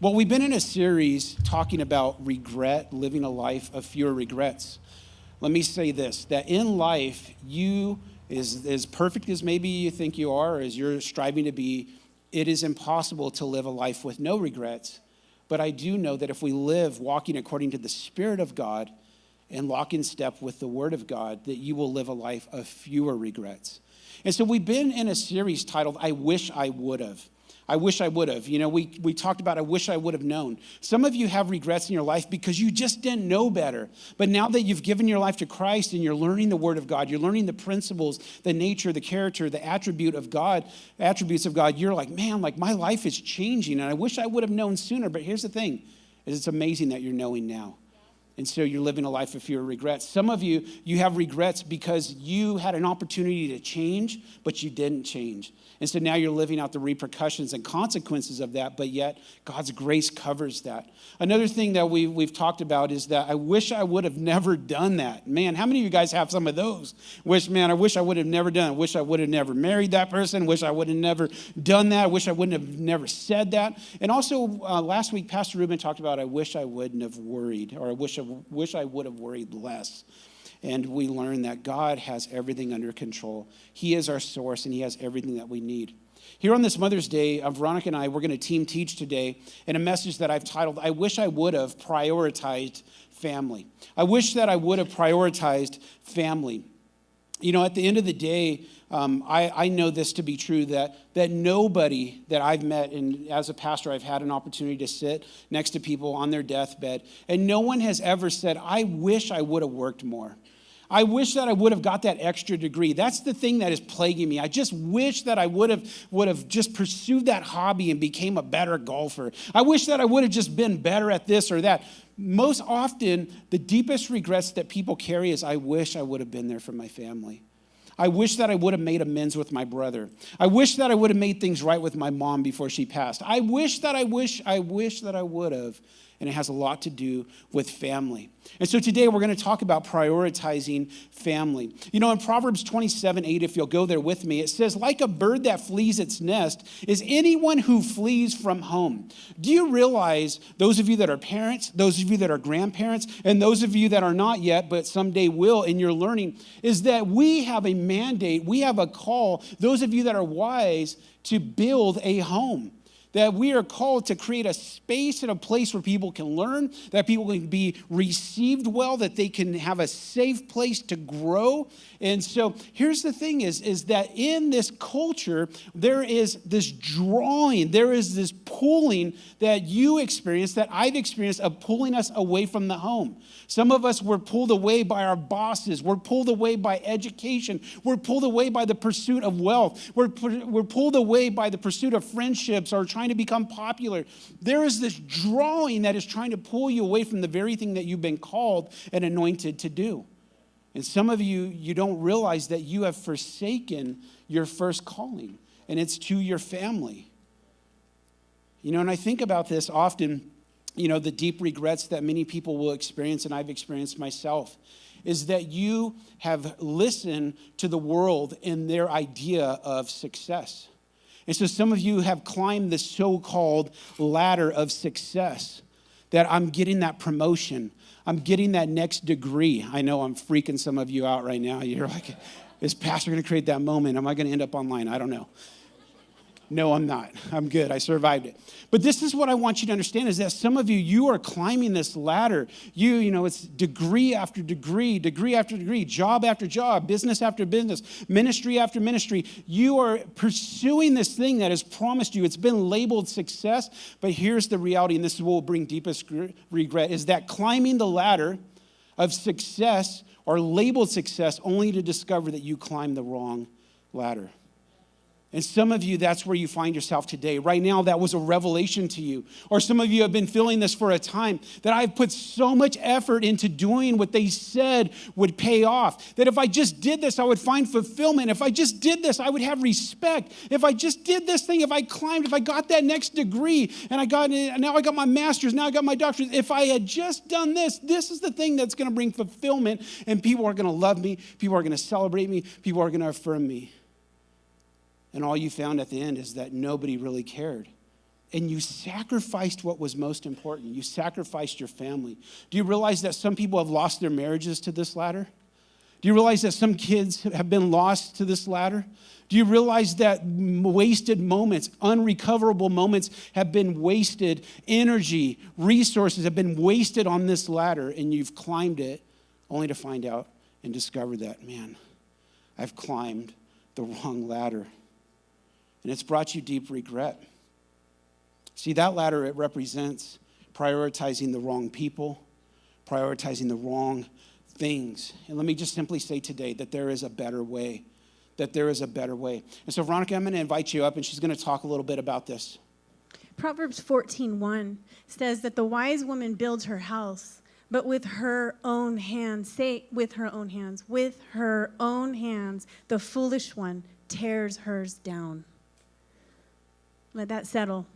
Well, we've been in a series talking about regret, living a life of fewer regrets. Let me say this, that in life, you, as perfect as maybe you think you are, or as you're striving to be, it is impossible to live a life with no regrets. But I do know that if we live walking according to the Spirit of God and lock in step with the Word of God, that you will live a life of fewer regrets. And so we've been in a series titled, I Wish I Would Have. I wish I would have. You know, we talked about I wish I would have known. Some of you have regrets in your life because you just didn't know better. But now that you've given your life to Christ and you're learning the Word of God, you're learning the principles, the nature, the character, the attributes of God, you're like, man, like my life is changing and I wish I would have known sooner. But here's the thing, is it's amazing that you're knowing now. And so you're living a life of fewer regrets. Some of you have regrets because you had an opportunity to change, but you didn't change. And so now you're living out the repercussions and consequences of that, but yet God's grace covers that. Another thing that we've talked about is that I wish I would have never done that. Man, how many of you guys have some of those? I wish I would have never done it. Wish I would have never married that person. Wish I would have never done that. Wish I wouldn't have never said that. And also last week, Pastor Ruben talked about I wish I wouldn't have worried, or I wish I would have worried less. And we learn that God has everything under control. He is our source, and he has everything that we need. Here on this Mother's Day, Veronica and I, we're going to team teach today in a message that I've titled, I wish I would have prioritized family. I wish that I would have prioritized family. You know, at the end of the day, I know this to be true, that nobody that I've met, and as a pastor, I've had an opportunity to sit next to people on their deathbed, and no one has ever said, I wish I would have worked more. I wish that I would have got that extra degree. That's the thing that is plaguing me. I just wish that I would have just pursued that hobby and became a better golfer. I wish that I would have just been better at this or that. Most often, the deepest regrets that people carry is, I wish I would have been there for my family. I wish that I would have made amends with my brother. I wish that I would have made things right with my mom before she passed. I wish that I would have. And it has a lot to do with family. And so today we're going to talk about prioritizing family. You know, in Proverbs 27:8, if you'll go there with me, it says, like a bird that flees its nest is anyone who flees from home. Do you realize, those of you that are parents, those of you that are grandparents, and those of you that are not yet, but someday will in your learning, is that we have a mandate, we have a call, those of you that are wise, to build a home. That we are called to create a space and a place where people can learn, that people can be received well, that they can have a safe place to grow. And so here's the thing is that in this culture, there is this drawing, there is this pulling that you experience, that I've experienced, of pulling us away from the home. Some of us were pulled away by our bosses. We're pulled away by education. We're pulled away by the pursuit of wealth. We're pulled away by the pursuit of friendships or trying to become popular. There is this drawing that is trying to pull you away from the very thing that you've been called and anointed to do. And some of you don't realize that you have forsaken your first calling, and it's to your family. You know, and I think about this often, you know, the deep regrets that many people will experience, and I've experienced myself, is that you have listened to the world and their idea of success. And so some of you have climbed the so-called ladder of success, that I'm getting that promotion, I'm getting that next degree. I know I'm freaking some of you out right now. You're like, is Pastor going to create that moment? Am I going to end up online? I don't know. No, I'm not. I'm good. I survived it. But this is what I want you to understand, is that some of you are climbing this ladder. You know, it's degree after degree, degree after degree, job after job, business after business, ministry after ministry. You are pursuing this thing that is promised you. It's been labeled success, but here's the reality, and this is what will bring deepest regret, is that climbing the ladder of success or labeled success only to discover that you climbed the wrong ladder. And some of you, that's where you find yourself today. Right now, that was a revelation to you. Or some of you have been feeling this for a time, that I've put so much effort into doing what they said would pay off. That if I just did this, I would find fulfillment. If I just did this, I would have respect. If I just did this thing, if I climbed, if I got that next degree, and now I got my master's, now I got my doctorate. If I had just done this, this is the thing that's going to bring fulfillment, and people are going to love me, people are going to celebrate me, people are going to affirm me. And all you found at the end is that nobody really cared. and you sacrificed what was most important. You sacrificed your family. Do you realize that some people have lost their marriages to this ladder? Do you realize that some kids have been lost to this ladder? Do you realize that wasted moments, unrecoverable moments have been wasted, energy, resources have been wasted on this ladder, and you've climbed it only to find out and discover that, man, I've climbed the wrong ladder. And it's brought you deep regret. See, that ladder, it represents prioritizing the wrong people, prioritizing the wrong things. And let me just simply say today that there is a better way, that there is a better way. And so, Veronica, I'm going to invite you up, and she's going to talk a little bit about this. Proverbs 14:1 says that the wise woman builds her house, but with her own hands, say with her own hands, the foolish one tears hers down. Let that settle.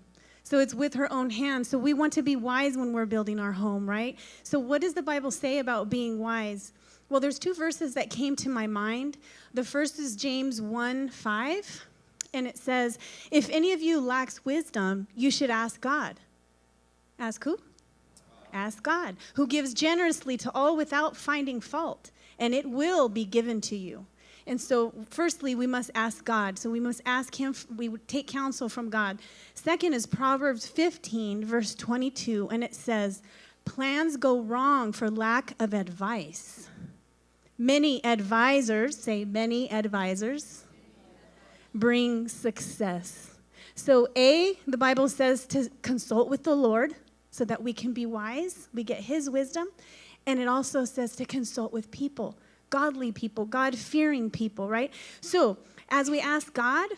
So it's with her own hands. So we want to be wise when we're building our home, right? So what does the Bible say about being wise? Well, there's two verses that came to my mind. The first is James 1:5, and it says, if any of you lacks wisdom, you should ask God. Ask who? Ask God, who gives generously to all without finding fault, and it will be given to you. And so, firstly, we must ask God. So we must ask him, we take counsel from God. Second is Proverbs 15, verse 22, and it says, plans go wrong for lack of advice. Many advisors, say many advisors, bring success. So the Bible says to consult with the Lord so that we can be wise, we get his wisdom. And it also says to consult with people, godly people, God-fearing people, right? So as we ask God,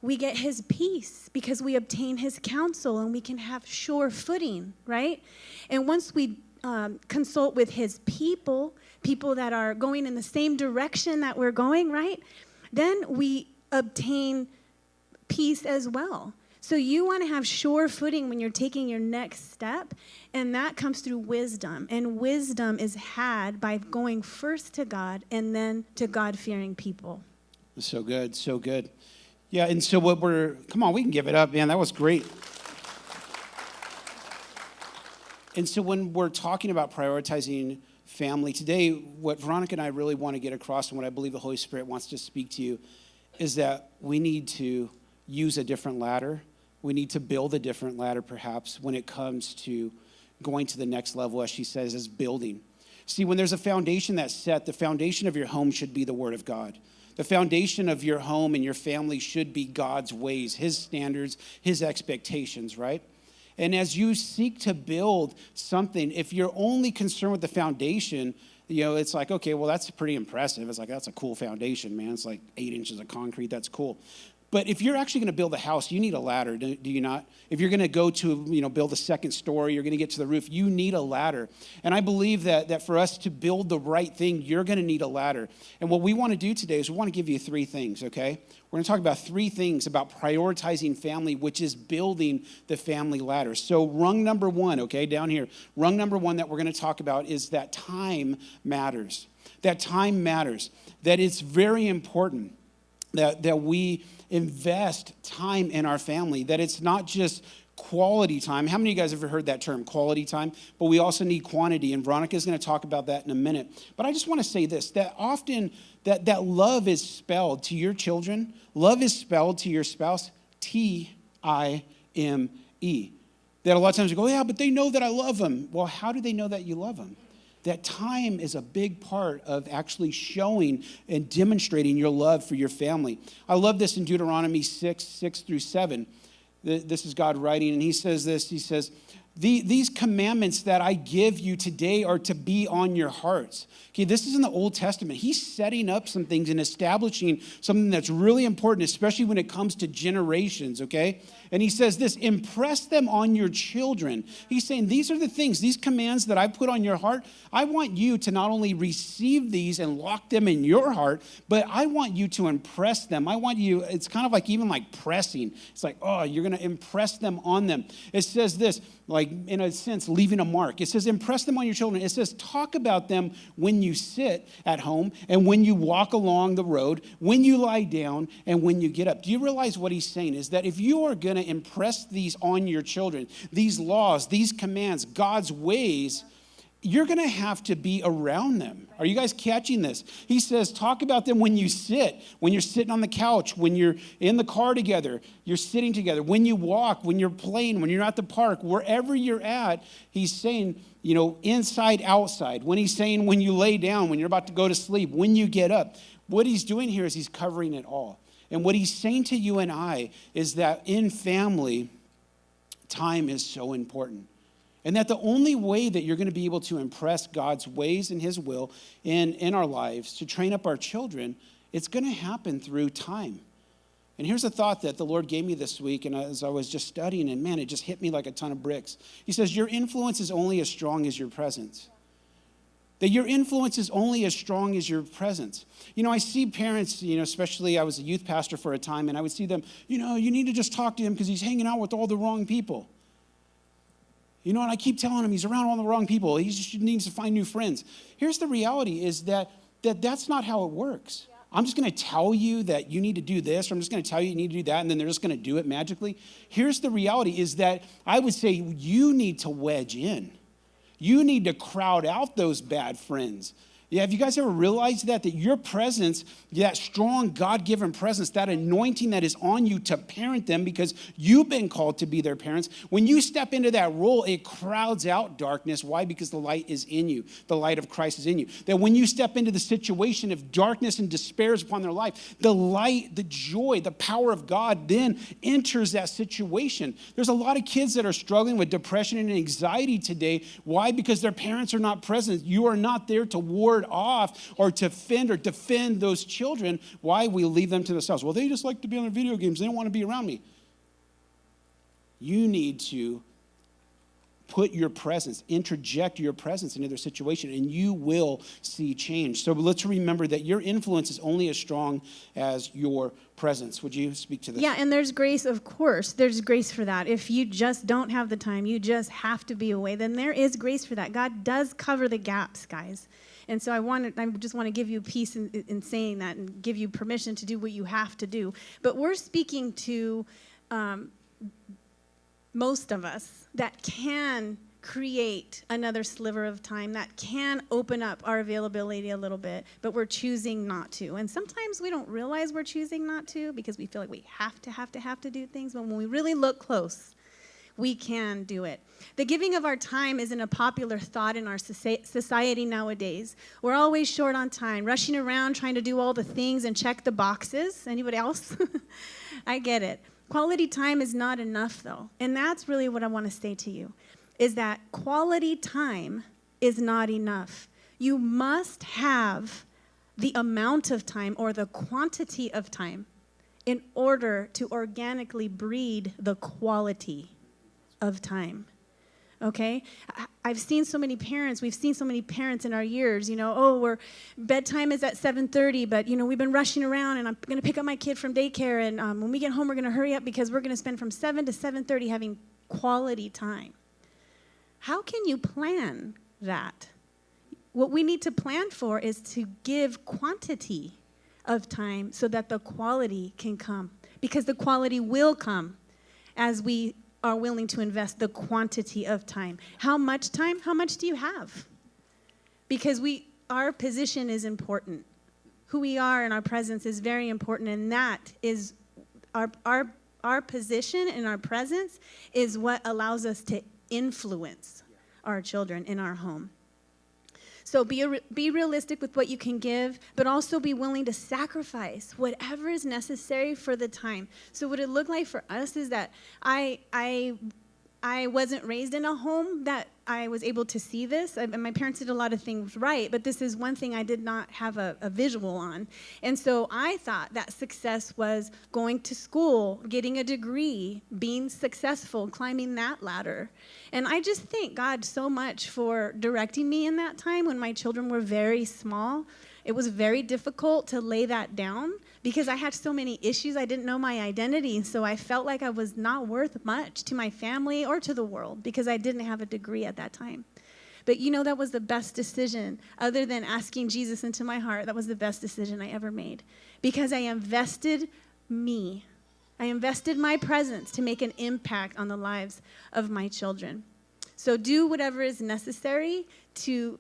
we get his peace because we obtain his counsel and we can have sure footing, right? And once we consult with his people that are going in the same direction that we're going, right? Then we obtain peace as well. So you want to have sure footing when you're taking your next step, and that comes through wisdom. And wisdom is had by going first to God and then to God-fearing people. So good, so good. Yeah, and so come on, we can give it up, man. That was great. And so when we're talking about prioritizing family, today, what Veronica and I really want to get across, and what I believe the Holy Spirit wants to speak to you, is that we need to use a different ladder. We need to build a different ladder, perhaps, when it comes to going to the next level, as she says, is building. See, when there's a foundation that's set, the foundation of your home should be the Word of God. The foundation of your home and your family should be God's ways, his standards, his expectations, right? And as you seek to build something, if you're only concerned with the foundation, it's like, okay, well, that's pretty impressive. It's like, that's a cool foundation, man. It's like 8 inches of concrete. That's cool. But if you're actually going to build a house, you need a ladder, do you not? If you're going to go to, build a second story, you're going to get to the roof, you need a ladder. And I believe that for us to build the right thing, you're going to need a ladder. And what we want to do today is we want to give you 3 things, okay? We're going to talk about 3 things about prioritizing family, which is building the family ladder. So rung number 1, okay, down here, rung number 1 that we're going to talk about is that time matters. That time matters. That it's very important that we invest time in our family, that it's not just quality time. How many of you guys have ever heard that term, quality time? But we also need quantity, and Veronica is going to talk about that in a minute. But I just want to say this, that often that love is spelled to your children, love is spelled to your spouse, Time. That a lot of times you go, yeah, but they know that I love them. Well, how do they know that you love them? That time is a big part of actually showing and demonstrating your love for your family. I love this in Deuteronomy 6:6-7. This is God writing, and he says this. He says, these commandments that I give you today are to be on your hearts. Okay, this is in the Old Testament. He's setting up some things and establishing something that's really important, especially when it comes to generations, okay? And he says this, impress them on your children. He's saying these are the things, these commands that I put on your heart, I want you to not only receive these and lock them in your heart, but I want you to impress them. I want you, it's kind of like even like pressing. It's like, oh, you're going to impress them on them. It says this, like, like in a sense, leaving a mark. It says, impress them on your children. It says, talk about them when you sit at home and when you walk along the road, when you lie down and when you get up. Do you realize what he's saying is that if you are going to impress these on your children, these laws, these commands, God's ways, you're going to have to be around them. Are you guys catching this? He says, talk about them when you sit, when you're sitting on the couch, when you're in the car together, you're sitting together, when you walk, when you're playing, when you're at the park, wherever you're at. He's saying, inside, outside. When he's saying when you lay down, when you're about to go to sleep, when you get up. What he's doing here is he's covering it all. And what he's saying to you and I is that in family, time is so important. And that the only way that you're going to be able to impress God's ways and his will in our lives, to train up our children, it's going to happen through time. And here's a thought that the Lord gave me this week, and as I was just studying, and man, it just hit me like a ton of bricks. He says, your influence is only as strong as your presence. That your influence is only as strong as your presence. I see parents, especially I was a youth pastor for a time, and I would see them, you need to just talk to him because he's hanging out with all the wrong people. And I keep telling him he's around all the wrong people. He just needs to find new friends. Here's the reality is that's not how it works. Yeah. I'm just going to tell you that you need to do this, or I'm just going to tell you need to do that, and then they're just going to do it magically. Here's the reality is that I would say you need to wedge in. You need to crowd out those bad friends. Yeah, have you guys ever realized that your presence, that strong God-given presence, that anointing that is on you to parent them because you've been called to be their parents, when you step into that role, it crowds out darkness. Why? Because the light is in you. The light of Christ is in you. That when you step into the situation, if darkness and despair is upon their life, the light, the joy, the power of God then enters that situation. There's a lot of kids that are struggling with depression and anxiety today. Why? Because their parents are not present. You are not there to ward off or to defend those children. Why? We leave them to themselves. Well, they just like to be on their video games. They don't want to be around me. You need to put your presence, interject your presence into their situation, and you will see change. So let's remember that your influence is only as strong as your presence. Would you speak to this? Yeah, and there's grace, of course. There's grace for that. If you just don't have the time, you just have to be away, then there is grace for that. God does cover the gaps, guys. And so I just want to give you peace in saying that and give you permission to do what you have to do. But we're speaking to most of us that can create another sliver of time, that can open up our availability a little bit, but we're choosing not to. And sometimes we don't realize we're choosing not to because we feel like we have to do things. But when we really look close, we can do it. The giving of our time isn't a popular thought in our society nowadays. We're always short on time, rushing around trying to do all the things and check the boxes. Anybody else? I get it. Quality time is not enough, though. And that's really what I want to say to you, is that quality time is not enough. You must have the amount of time or the quantity of time in order to organically breed the quality of time. Okay? I've seen so many parents, we've seen so many parents in our years, bedtime is at 7:30, but, we've been rushing around and I'm going to pick up my kid from daycare and when we get home, we're going to hurry up because we're going to spend from 7 to 7:30 having quality time. How can you plan that? What we need to plan for is to give quantity of time so that the quality can come, because the quality will come as we are willing to invest the quantity of time. How much time? How much do you have? Because our position is important. Who we are and our presence is very important, and that is our position and our presence is what allows us to influence our children in our home. So be realistic with what you can give, but also be willing to sacrifice whatever is necessary for the time. So what it looked like for us is that I wasn't raised in a home that I was able to see this. My parents did a lot of things right, but this is one thing I did not have a visual on. And so I thought that success was going to school, getting a degree, being successful, climbing that ladder. And I just thank God so much for directing me in that time when my children were very small. It was very difficult to lay that down because I had so many issues. I didn't know my identity. So I felt like I was not worth much to my family or to the world because I didn't have a degree at that time. But that was the best decision. Other than asking Jesus into my heart, that was the best decision I ever made. Because I invested me. I invested my presence to make an impact on the lives of my children. So do whatever is necessary to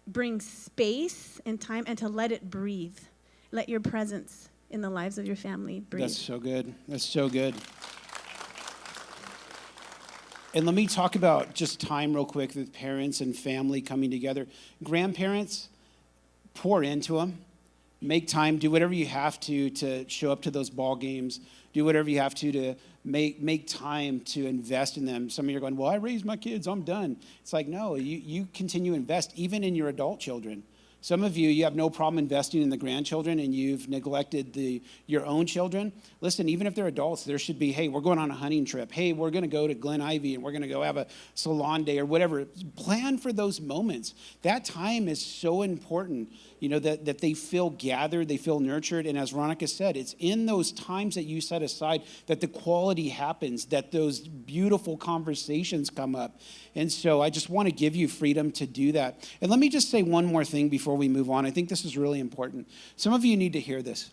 bring space and time and to let it breathe. Let your presence in the lives of your family breathe. That's so good. That's so good. And let me talk about just time real quick with parents and family coming together. Grandparents, pour into them. Make time. Do whatever you have to show up to those ball games. Do whatever you have to make time to invest in them. Some of you are going, well, I raised my kids. I'm done. It's like, no, you continue to invest even in your adult children. Some of you have no problem investing in the grandchildren and you've neglected your own children. Listen, even if they're adults, there should be, hey, we're going on a hunting trip. Hey, we're going to go to Glen Ivy and we're going to go have a salon day or whatever. Plan for those moments. That time is so important, that they feel gathered, they feel nurtured. And as Veronica said, it's in those times that you set aside that the quality happens, that those beautiful conversations come up. And so I just want to give you freedom to do that. And let me just say one more thing before we move on. I think this is really important. Some of you need to hear this.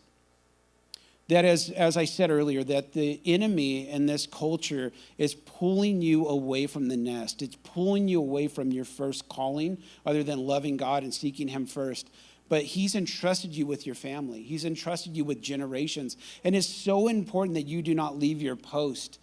That as I said earlier, that the enemy in this culture is pulling you away from the nest. It's pulling you away from your first calling, other than loving God and seeking him first. But he's entrusted you with your family. He's entrusted you with generations. And it's so important that you do not leave your post.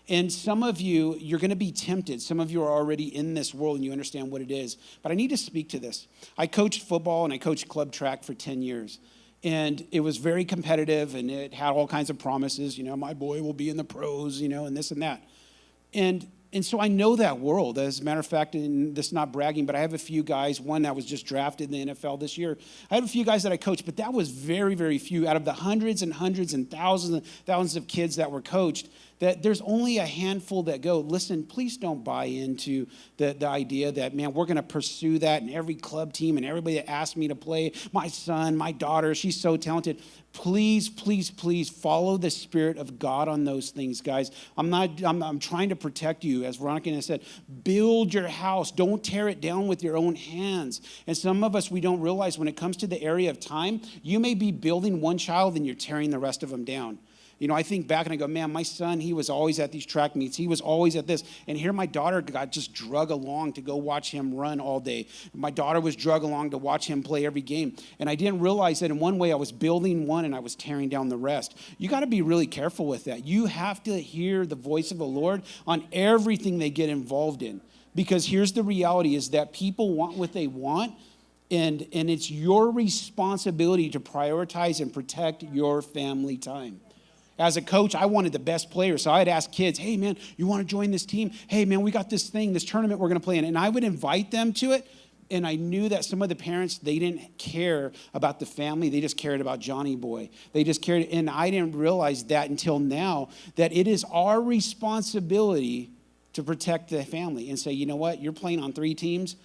And some of you, you're going to be tempted. Some of you are already in this world and you understand what it is. But I need to speak to this. I coached football and I coached club track for 10 years. And it was very competitive and it had all kinds of promises. My boy will be in the pros, and this and that. And so I know that world. As a matter of fact, and this is not bragging, but I have a few guys, one that was just drafted in the NFL this year. I have a few guys that I coached, but that was very, very few. Out of the hundreds and thousands of kids that were coached, that there's only a handful that go. Listen, please don't buy into the idea that, man, we're going to pursue that, and every club team and everybody that asked me to play, my son, my daughter, she's so talented. Please, please, please follow the Spirit of God on those things, guys. I'm trying to protect you. As Veronica said, build your house. Don't tear it down with your own hands. And some of us, we don't realize when it comes to the area of time, you may be building one child and you're tearing the rest of them down. I think back and I go, man, my son, he was always at these track meets. He was always at this. And here my daughter got just drug along to go watch him run all day. My daughter was drug along to watch him play every game. And I didn't realize that in one way I was building one and I was tearing down the rest. You got to be really careful with that. You have to hear the voice of the Lord on everything they get involved in. Because here's the reality is that people want what they want. And it's your responsibility to prioritize and protect your family time. As a coach, I wanted the best players. So I'd ask kids, hey, man, you want to join this team? Hey, man, we got this tournament we're going to play in. And I would invite them to it. And I knew that some of the parents, they didn't care about the family. They just cared about Johnny Boy. They just cared. And I didn't realize that until now, that it is our responsibility to protect the family and say, you know what? You're playing on 3 teams.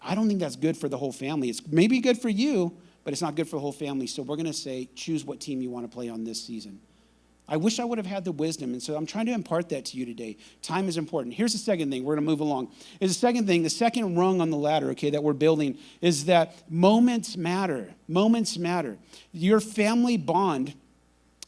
I don't think that's good for the whole family. It's maybe good for you, but it's not good for the whole family. So we're going to say, choose what team you want to play on this season. I wish I would have had the wisdom, and so I'm trying to impart that to you today. Time is important. Here's the second thing. We're going to move along. The second rung on the ladder, that we're building is that moments matter. Moments matter. Your family bond,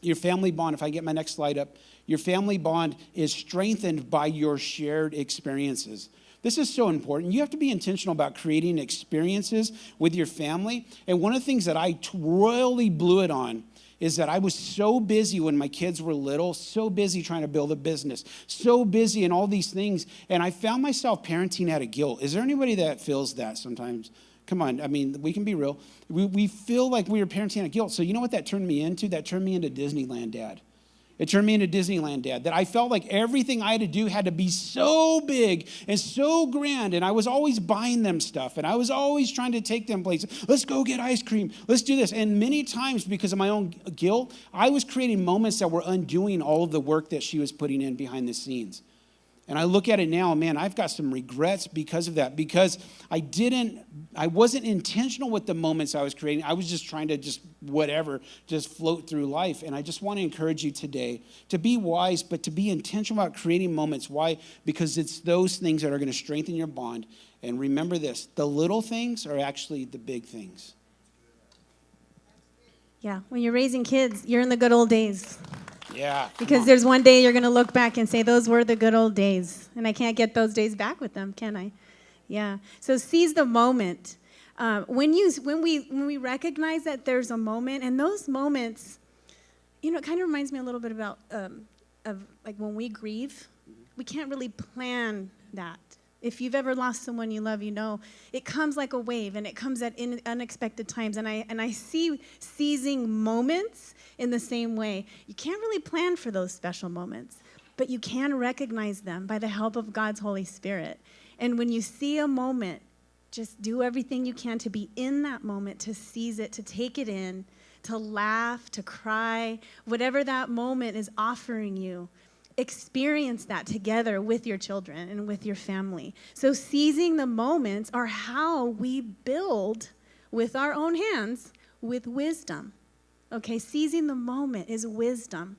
if I get my next slide up, your family bond is strengthened by your shared experiences. This is so important. You have to be intentional about creating experiences with your family. And one of the things that I royally blew it on is that I was so busy when my kids were little, so busy trying to build a business, so busy in all these things, and I found myself parenting out of guilt. Is there anybody that feels that sometimes? Come on, we can be real. We feel like we were parenting out of guilt. So you know what that turned me into? That turned me into Disneyland dad. It turned me into Disneyland dad, that I felt like everything I had to do had to be so big and so grand, and I was always buying them stuff, and I was always trying to take them places. Let's go get ice cream. Let's do this. And many times, because of my own guilt, I was creating moments that were undoing all of the work that she was putting in behind the scenes. And I look at it now, man, I've got some regrets because of that, because I wasn't intentional with the moments I was creating. I was just trying to just float through life. And I just want to encourage you today to be wise, but to be intentional about creating moments. Why? Because it's those things that are going to strengthen your bond. And remember this, the little things are actually the big things. Yeah, when you're raising kids, you're in the good old days. Yeah. Because there's one day you're going to look back and say, those were the good old days. And I can't get those days back with them, can I? Yeah. So seize the moment. When we recognize that there's a moment, and those moments, it kind of reminds me a little bit about of like when we grieve, we can't really plan that. If you've ever lost someone you love, it comes like a wave, and it comes at unexpected times. And I see seizing moments in the same way. You can't really plan for those special moments, but you can recognize them by the help of God's Holy Spirit. And when you see a moment, just do everything you can to be in that moment, to seize it, to take it in, to laugh, to cry, whatever that moment is offering you. Experience that together with your children and with your family. So seizing the moments are how we build with our own hands with wisdom. Okay, seizing the moment is wisdom.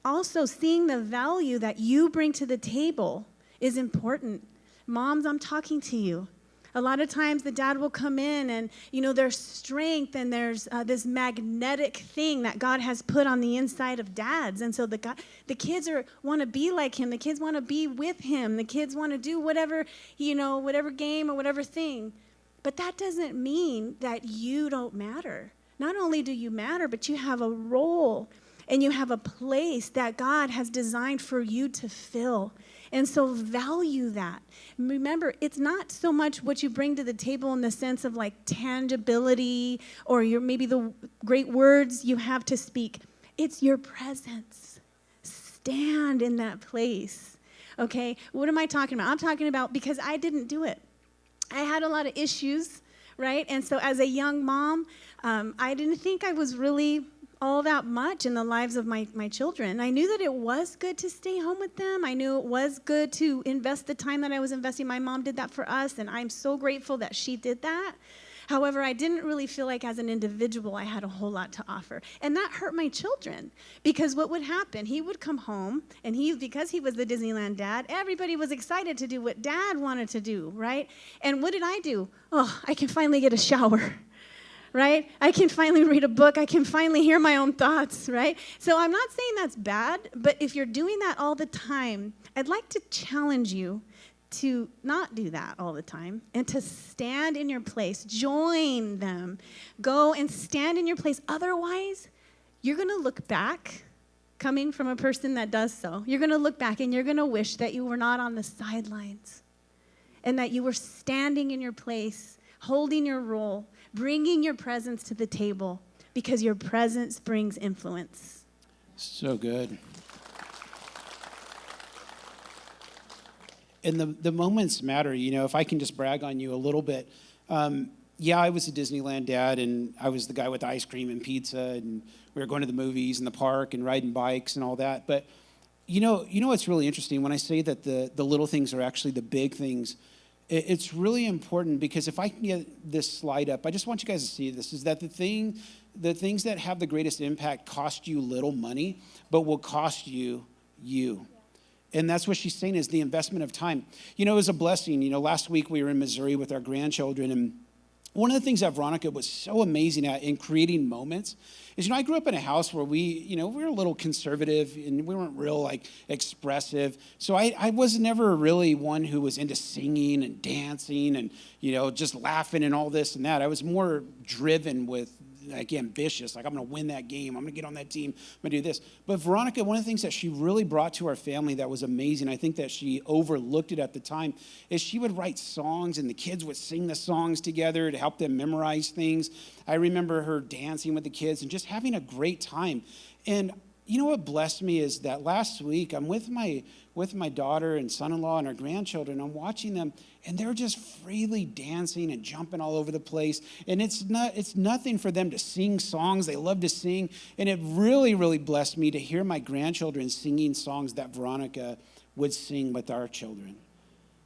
Also, seeing the value that you bring to the table is important. Moms, I'm talking to you. A lot of times the dad will come in and, there's strength and there's this magnetic thing that God has put on the inside of dads. And so the kids want to be like him. The kids want to be with him. The kids want to do whatever game or whatever thing. But that doesn't mean that you don't matter. Not only do you matter, but you have a role and you have a place that God has designed for you to fill. And so value that. Remember, it's not so much what you bring to the table in the sense of like tangibility or maybe the great words you have to speak. It's your presence. Stand in that place. Okay? What am I talking about? I'm talking about because I didn't do it. I had a lot of issues, right? And so as a young mom, I didn't think I was really all that much in the lives of my children. I knew that it was good to stay home with them. I knew it was good to invest the time that I was investing. My mom did that for us, and I'm so grateful that she did that. However, I didn't really feel like as an individual I had a whole lot to offer. And that hurt my children because what would happen, he would come home, and because he was the Disneyland dad, everybody was excited to do what dad wanted to do, right? And what did I do? Oh, I can finally get a shower. Right? I can finally read a book. I can finally hear my own thoughts, right? So I'm not saying that's bad, but if you're doing that all the time, I'd like to challenge you to not do that all the time and to stand in your place. Join them. Go and stand in your place. Otherwise, you're going to look back, coming from a person that does so. You're going to look back and you're going to wish that you were not on the sidelines and that you were standing in your place, holding your role, bringing your presence to the table, because your presence brings influence. So good. And the moments matter. If I can just brag on you a little bit. I was a Disneyland dad, and I was the guy with ice cream and pizza, and we were going to the movies and the park and riding bikes and all that. But you know what's really interesting? When I say that the little things are actually the big things, it's really important, because if I can get this slide up, I just want you guys to see this, is that the things that have the greatest impact cost you little money, but will cost you. And that's what she's saying, is the investment of time. It was a blessing. Last week we were in Missouri with our grandchildren, and one of the things that Veronica was so amazing at in creating moments is, I grew up in a house where we were a little conservative and we weren't real expressive. So I was never really one who was into singing and dancing and, just laughing and all this and that. I was more driven with ambitious, I'm going to win that game. I'm going to get on that team. I'm going to do this. But Veronica, one of the things that she really brought to our family that was amazing, I think that she overlooked it at the time, is she would write songs and the kids would sing the songs together to help them memorize things. I remember her dancing with the kids and just having a great time. And what blessed me is that last week I'm with my daughter and son-in-law and our grandchildren. I'm watching them, and they're just freely dancing and jumping all over the place. And it's nothing for them to sing songs. They love to sing. And it really, really blessed me to hear my grandchildren singing songs that Veronica would sing with our children.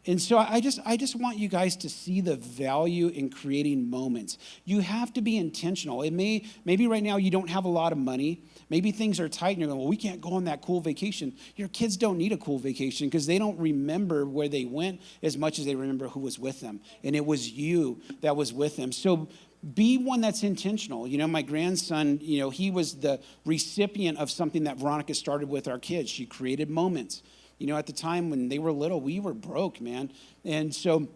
And so I just want you guys to see the value in creating moments. You have to be intentional. Maybe right now you don't have a lot of money. Maybe things are tight and you're going, well, we can't go on that cool vacation. Your kids don't need a cool vacation because they don't remember where they went as much as they remember who was with them. And it was you that was with them. So be one that's intentional. My grandson, he was the recipient of something that Veronica started with our kids. She created moments. At the time when they were little, we were broke, man. And so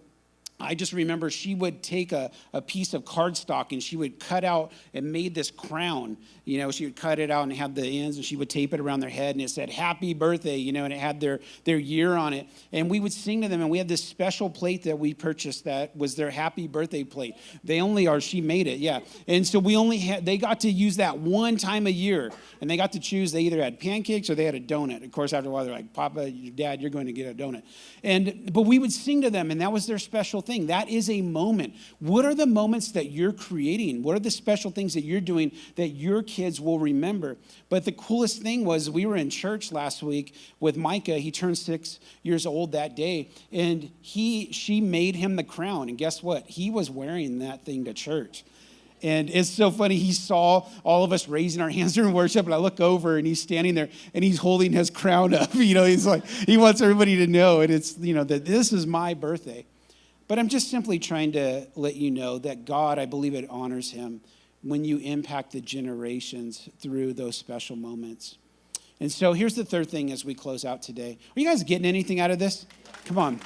I just remember she would take a piece of cardstock and she would cut out and made this crown. She would cut it out and have the ends and she would tape it around their head and it said, happy birthday, and it had their year on it. And we would sing to them and we had this special plate that we purchased that was their happy birthday plate. She made it, yeah. And so they got to use that one time a year and they got to choose, they either had pancakes or they had a donut. Of course, after a while, they're like, Papa, Dad, you're going to get a donut. But we would sing to them and that was their special thing. That is a moment. What are the moments that you're creating? What are the special things that you're doing that your kids will remember? But the coolest thing was we were in church last week with Micah. He turned 6 years old that day, and she made him the crown. And guess what? He was wearing that thing to church. And it's so funny. He saw all of us raising our hands during worship, and I look over, and he's standing there, and he's holding his crown up. He's like, he wants everybody to know, and it's, that this is my birthday. But I'm just simply trying to let you know that God, I believe it honors him when you impact the generations through those special moments. And so here's the third thing as we close out today. Are you guys getting anything out of this? Come on.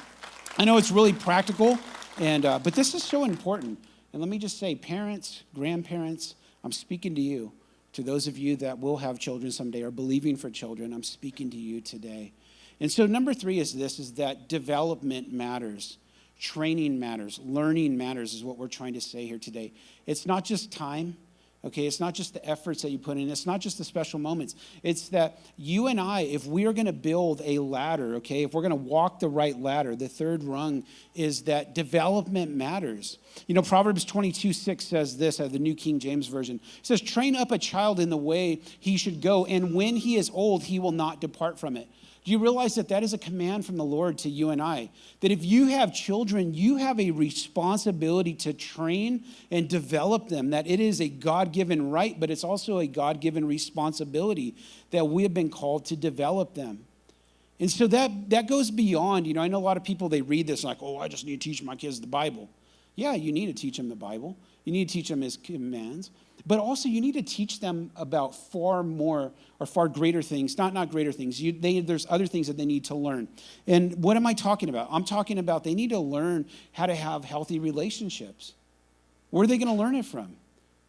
I know it's really practical, but this is so important. And let me just say, parents, grandparents, I'm speaking to you. To those of you that will have children someday or believing for children, I'm speaking to you today. And so number 3 is that development matters. Training matters. Learning matters is what we're trying to say here today. It's not just time, okay? It's not just the efforts that you put in. It's not just the special moments. It's that you and I, if we are going to build a ladder, okay, if we're going to walk the right ladder, the third rung is that development matters. Proverbs 22:6 says this, out of the New King James Version. It says, train up a child in the way he should go, and when he is old, he will not depart from it. Do you realize that is a command from the Lord to you and I? That if you have children, you have a responsibility to train and develop them. That it is a God-given right, but it's also a God-given responsibility that we have been called to develop them. And so that goes beyond, I know a lot of people, they read this like, I just need to teach my kids the Bible. Yeah, you need to teach them the Bible. You need to teach them his commands. But also you need to teach them about far more or far greater things, not greater things. There's other things that they need to learn. And what am I talking about? I'm talking about they need to learn how to have healthy relationships. Where are they going to learn it from?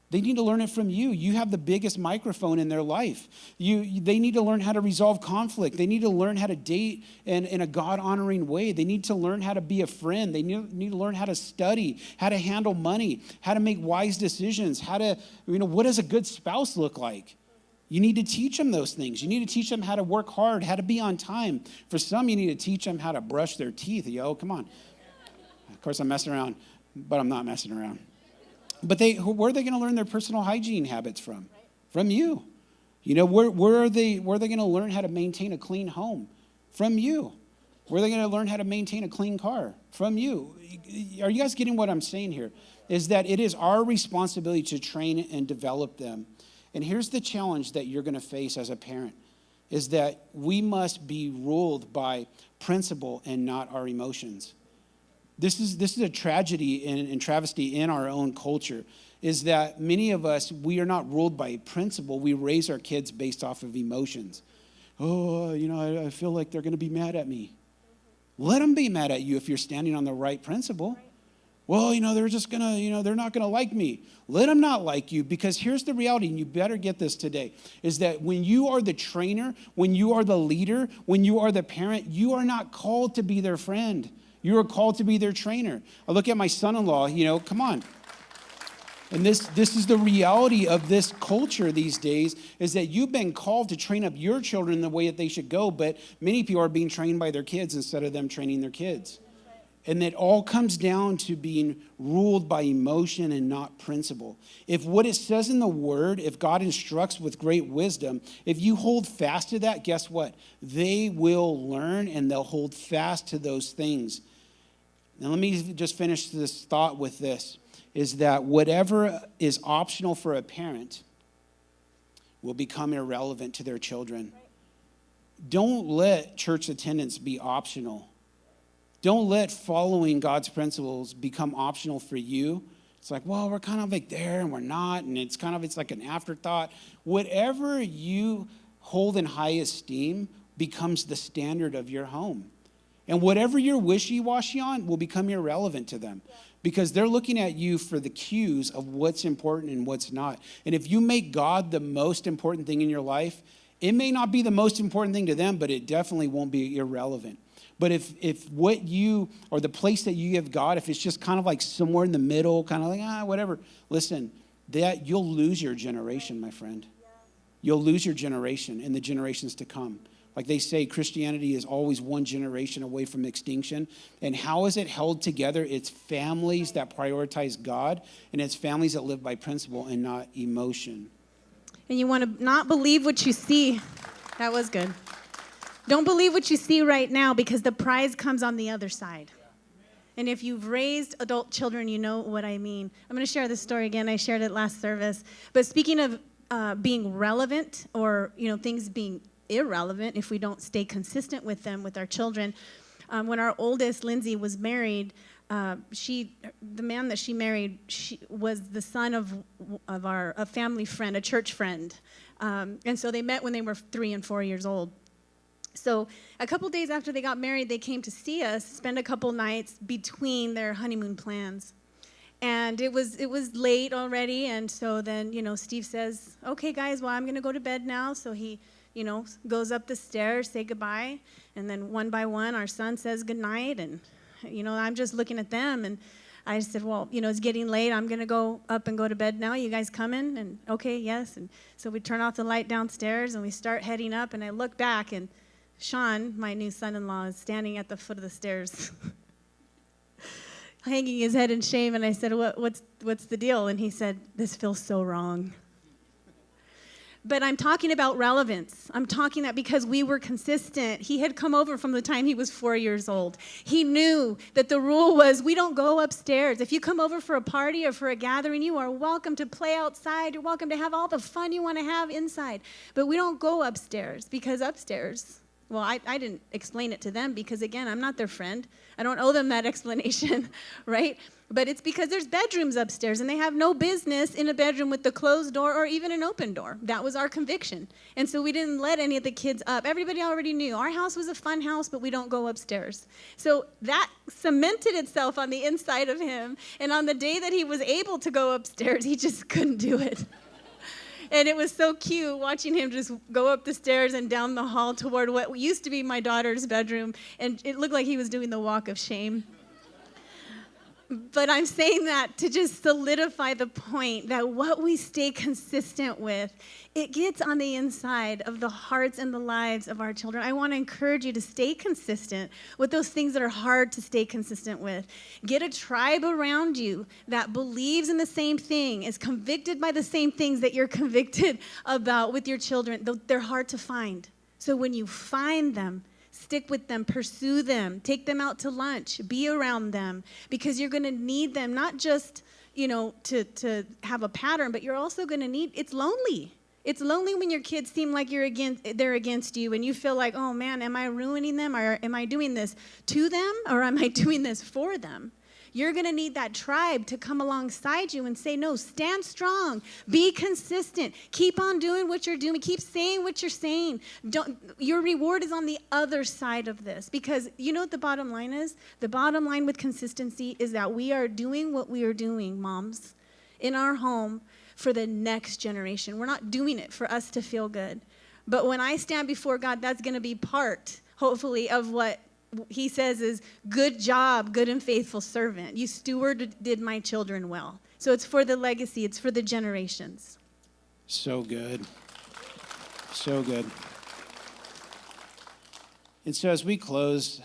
They need to learn it from you. You have the biggest microphone in their life. They need to learn how to resolve conflict. They need to learn how to date in a God-honoring way. They need to learn how to be a friend. They need to learn how to study, how to handle money, how to make wise decisions, what does a good spouse look like? You need to teach them those things. You need to teach them how to work hard, how to be on time. For some, you need to teach them how to brush their teeth. Come on. Of course, I'm messing around, but I'm not messing around. But where are they going to learn their personal hygiene habits from? From you. Where are they going to learn how to maintain a clean home? From you. Where are they going to learn how to maintain a clean car? From you. Are you guys getting what I'm saying here? Is that it is our responsibility to train and develop them. And here's the challenge that you're going to face as a parent, is that we must be ruled by principle and not our emotions. This is a tragedy and travesty in our own culture, is that many of us, we are not ruled by principle. We raise our kids based off of emotions. I feel like they're going to be mad at me. Let them be mad at you if you're standing on the right principle. Well, they're just going to, they're not going to like me. Let them not like you, because here's the reality, and you better get this today, is that when you are the trainer, when you are the leader, when you are the parent, you are not called to be their friend. You are called to be their trainer. I look at my son-in-law, come on. And this is the reality of this culture these days, is that you've been called to train up your children in the way that they should go, but many people are being trained by their kids instead of them training their kids. And it all comes down to being ruled by emotion and not principle. If what it says in the word, if God instructs with great wisdom, if you hold fast to that, guess what? They will learn and they'll hold fast to those things. Now let me just finish this thought with this, is that whatever is optional for a parent will become irrelevant to their children. Don't let church attendance be optional. Don't let following God's principles become optional for you. It's like, well, we're kind of like there and we're not, and it's like an afterthought. Whatever you hold in high esteem becomes the standard of your home. And whatever you're wishy-washy on will become irrelevant to them because they're looking at you for the cues of what's important and what's not. And if you make God the most important thing in your life, it may not be the most important thing to them, but it definitely won't be irrelevant. But if what you, or the place that you give God, if it's just kind of like somewhere in the middle, kind of like, whatever, listen, that you'll lose your generation, my friend. You'll lose your generation and the generations to come. Like they say, Christianity is always one generation away from extinction. And how is it held together? It's families that prioritize God, and it's families that live by principle and not emotion. And you want to not believe what you see. That was good. Don't believe what you see right now because the prize comes on the other side. And if you've raised adult children, you know what I mean. I'm going to share this story again. I shared it last service. But speaking of being relevant or, things being irrelevant if we don't stay consistent with them, with our children, when our oldest, Lindsay, was married, the man that she married was the son of a family friend, a church friend. And so they met when they were 3 and 4 years old. So a couple days after they got married, they came to see us, spend a couple nights between their honeymoon plans. And it was late already, and so then, Steve says, okay, guys, well, I'm going to go to bed now. So he, goes up the stairs, say goodbye, and then one by one, our son says goodnight, and, I'm just looking at them, and I said, well, it's getting late. I'm going to go up and go to bed now. You guys coming? And okay, yes. And so we turn off the light downstairs, and we start heading up, and I look back, and Sean, my new son-in-law, is standing at the foot of the stairs, hanging his head in shame. And I said, what's the deal? And he said, this feels so wrong. But I'm talking about relevance. I'm talking that because we were consistent. He had come over from the time he was 4 years old. He knew that the rule was we don't go upstairs. If you come over for a party or for a gathering, you are welcome to play outside. You're welcome to have all the fun you want to have inside. But we don't go upstairs because upstairs, well, I didn't explain it to them because, again, I'm not their friend. I don't owe them that explanation, right? But it's because there's bedrooms upstairs, and they have no business in a bedroom with the closed door or even an open door. That was our conviction. And so we didn't let any of the kids up. Everybody already knew our house was a fun house, but we don't go upstairs. So that cemented itself on the inside of him. And on the day that he was able to go upstairs, he just couldn't do it. And it was so cute watching him just go up the stairs and down the hall toward what used to be my daughter's bedroom. And it looked like he was doing the walk of shame. But I'm saying that to just solidify the point that what we stay consistent with, it gets on the inside of the hearts and the lives of our children. I want to encourage you to stay consistent with those things that are hard to stay consistent with. Get a tribe around you that believes in the same thing, is convicted by the same things that you're convicted about with your children. They're hard to find. So when you find them, stick with them, pursue them, take them out to lunch, be around them, because you're going to need them, not just, to have a pattern, but you're also going to need, it's lonely. It's lonely when your kids seem like they're against you and you feel like, oh man, am I ruining them, or am I doing this to them, or am I doing this for them? You're going to need that tribe to come alongside you and say, no, stand strong, be consistent, keep on doing what you're doing, keep saying what you're saying. Your reward is on the other side of this, because you know what the bottom line is? The bottom line with consistency is that we are doing what we are doing, moms, in our home for the next generation. We're not doing it for us to feel good. But when I stand before God, that's going to be part, hopefully, of what he says is, good job, good and faithful servant. You stewarded my children well. So it's for the legacy. It's for the generations. So good. So good. And so as we close,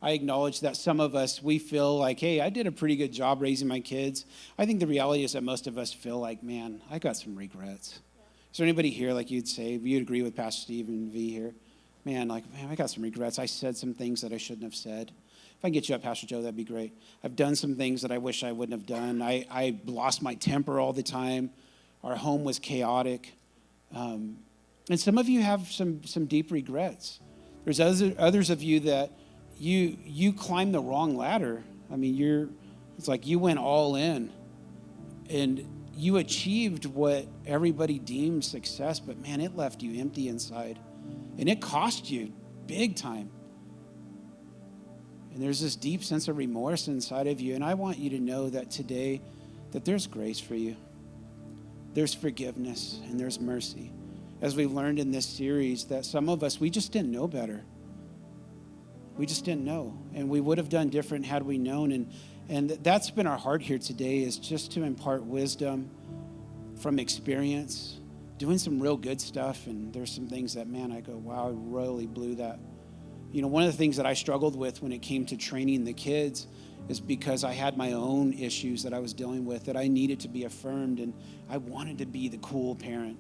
I acknowledge that some of us, we feel like, hey, I did a pretty good job raising my kids. I think the reality is that most of us feel like, man, I got some regrets. Is there anybody here, like you'd say, you'd agree with Pastor Steve and V here? Man, I got some regrets. I said some things that I shouldn't have said. If I can get you up, Pastor Joe, that'd be great. I've done some things that I wish I wouldn't have done. I lost my temper all the time. Our home was chaotic. And some of you have some deep regrets. There's others of you that you climbed the wrong ladder. I mean, it's like you went all in and you achieved what everybody deemed success, but man, it left you empty inside. And it cost you big time. And there's this deep sense of remorse inside of you. And I want you to know that today, that there's grace for you. There's forgiveness and there's mercy. As we've learned in this series, that some of us, we just didn't know better. We just didn't know. And we would have done different had we known. And that's been our heart here today, is just to impart wisdom from experience, doing some real good stuff. And there's some things that, man, I go, wow, I really blew that. You know, one of the things that I struggled with when it came to training the kids is because I had my own issues that I was dealing with, that I needed to be affirmed, and I wanted to be the cool parent.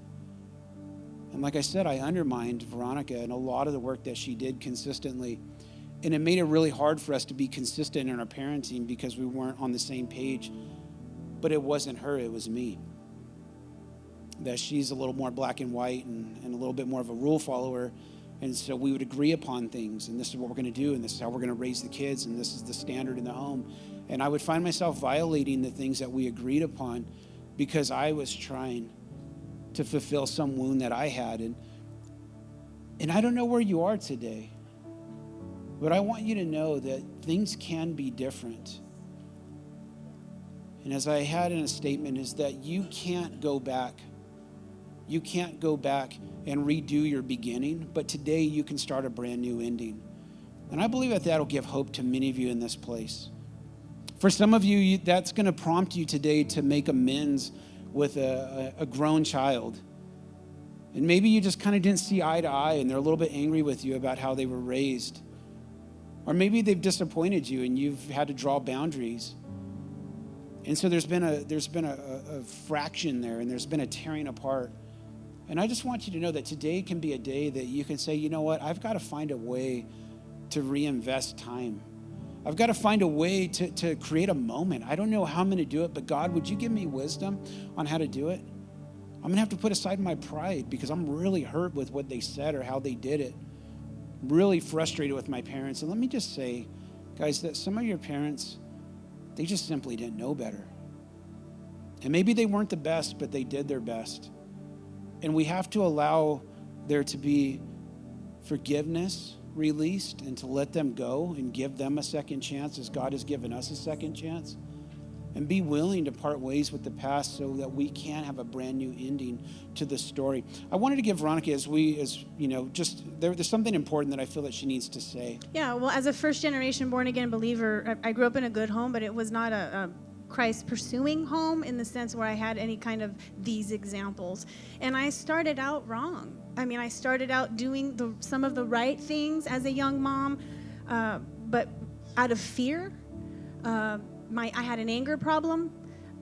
And like I said, I undermined Veronica and a lot of the work that she did consistently. And it made it really hard for us to be consistent in our parenting because we weren't on the same page. But it wasn't her, it was me. That she's a little more black and white and a little bit more of a rule follower. And so we would agree upon things, and this is what we're going to do, and this is how we're going to raise the kids, and this is the standard in the home. And I would find myself violating the things that we agreed upon because I was trying to fulfill some wound that I had. And I don't know where you are today, but I want you to know that things can be different. And as I had in a statement, is that you can't go back. You can't go back and redo your beginning, but today you can start a brand new ending. And I believe that that'll give hope to many of you in this place. For some of you, that's going to prompt you today to make amends with a grown child. And maybe you just kind of didn't see eye to eye and they're a little bit angry with you about how they were raised. Or maybe they've disappointed you and you've had to draw boundaries. And so there's been a fraction there, and there's been a tearing apart. And I just want you to know that today can be a day that you can say, you know what, I've got to find a way to reinvest time. I've got to find a way to create a moment. I don't know how I'm going to do it, but God, would you give me wisdom on how to do it? I'm going to have to put aside my pride because I'm really hurt with what they said or how they did it. I'm really frustrated with my parents. And let me just say, guys, that some of your parents, they just simply didn't know better. And maybe they weren't the best, but they did their best. And we have to allow there to be forgiveness released and to let them go and give them a second chance as God has given us a second chance. And be willing to part ways with the past so that we can have a brand new ending to the story. I wanted to give Veronica, there's something important that I feel that she needs to say. Yeah, well, as a first-generation born-again believer, I grew up in a good home, but it was not a Christ-pursuing home in the sense where I had any kind of these examples. And I started out wrong. I mean, I started out doing some of the right things as a young mom, but out of fear. I had an anger problem.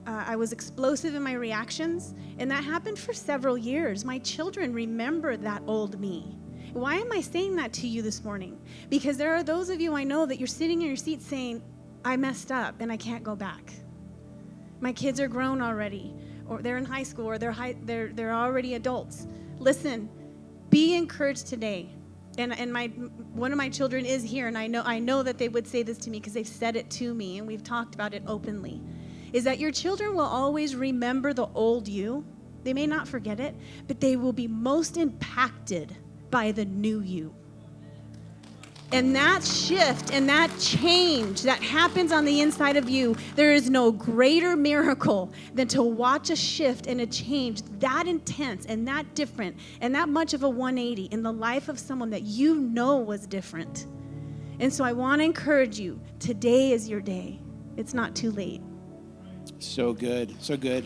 I was explosive in my reactions, and that happened for several years. My children remember that old me. Why am I saying that to you this morning? Because there are those of you I know that you're sitting in your seat saying, I messed up and I can't go back. My kids are grown already, or they're in high school, or they're already adults. Listen, be encouraged today. And one of my children is here, and I know that they would say this to me because they've said it to me, and we've talked about it openly, is that your children will always remember the old you. They may not forget it, but they will be most impacted by the new you. And that shift and that change that happens on the inside of you, there is no greater miracle than to watch a shift and a change that intense and that different and that much of a 180 in the life of someone that you know was different. And so I want to encourage you, today is your day. It's not too late. So good, so good.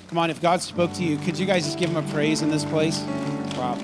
Come on, if God spoke to you, could you guys just give him a praise in this place? Rob.